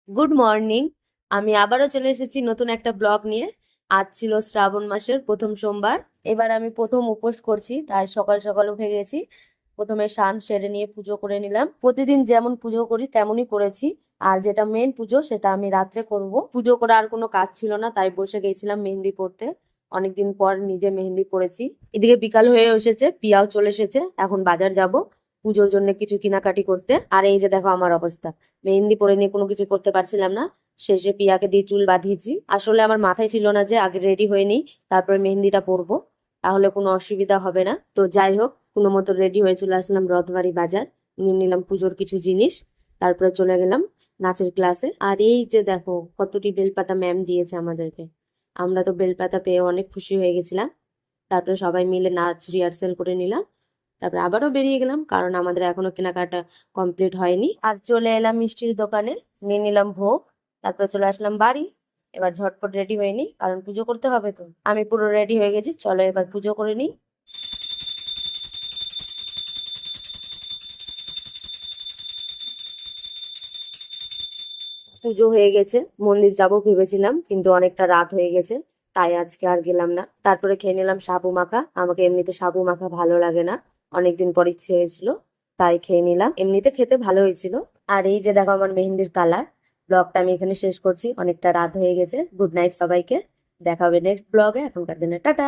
Good morning. আমি আবারও চলে এসেছি নতুন একটা ব্লগ নিয়ে। আজ ছিল শ্রাবণ মাসের প্রথম সোমবার। এবার আমি প্রথম উপোস করছি, তাই সকাল সকাল উঠে গেছি। প্রথমে স্নান সেরে নিয়ে পুজো করে নিলাম। প্রতিদিন যেমন পুজো করি তেমনই করেছি। আর যেটা মেন পুজো সেটা আমি রাত্রে করব। পুজো করে আর কোনো কাজ ছিল না, তাই বসে গেছিলাম মেহেন্দি পড়তে। অনেকদিন পর নিজে মেহেন্দি পড়েছি। এদিকে বিকাল হয়ে এসেছে, পিয়াও চলে এসেছে। এখন বাজার যাব পুজোর জন্য কিছু কেনাকাটি করতে। আর এই যে দেখো আমার অবস্থা, মেহেন্দি পরে নিয়ে কোনো কিছু করতে পারছিলাম না। শেষে পিয়াকে দিয়ে চুল বাঁধিয়েছি। আসলে আমার মাথায় ছিল না যে আগে রেডি হয়ে নিই, তারপরে মেহেন্দিটা পরবো, তাহলে কোনো অসুবিধা হবে না। তো যাই হোক, কোনো মতো রেডি হয়ে চলে আসলাম রথবাড়ি বাজার। নিয়ে নিলাম পুজোর কিছু জিনিস, তারপরে চলে গেলাম নাচের ক্লাসে। আর এই যে দেখো কতটি বেলপাতা ম্যাম দিয়েছে আমাদেরকে। আমরা তো বেলপাতা পেয়ে অনেক খুশি হয়ে গেছিলাম। তারপরে সবাই মিলে নাচ রিহার্সেল করে নিলাম। তারপরে আবারও বেরিয়ে গেলাম, কারণ আমাদের এখনো কেনাকাটা কমপ্লিট হয়নি। আর চলে এলাম মিষ্টির দোকানে, নিয়ে নিলাম ভোগ। তারপরে চলে আসলাম বাড়ি। এবার ঝটপট রেডি হয়ে নিই, কারণ পুজো করতে হবে। তো আমি পুরো রেডি হয়ে গেছি, চলো এবার পুজো করে নিই। পুজো হয়ে গেছে, মন্দির যাব ভেবেছিলাম, কিন্তু অনেকটা রাত হয়ে গেছে, তাই আজকে আর গেলাম না। তারপরে খেয়ে নিলাম সাবু মাখা। আমাকে এমনিতে সাবু মাখা ভালো লাগে না, অনেকদিন পর ইচ্ছে হয়েছিল, তাই খেয়ে নিলাম। এমনিতে খেতে ভালো হয়েছিল। আর এই যে দেখো আমার মেহেন্দির কালার। ব্লগটা আমি এখানে শেষ করছি, অনেকটা রাত হয়ে গেছে। গুড নাইট সবাইকে, দেখা হবে নেক্সট ব্লগে। এখনকার জন্য টাটা।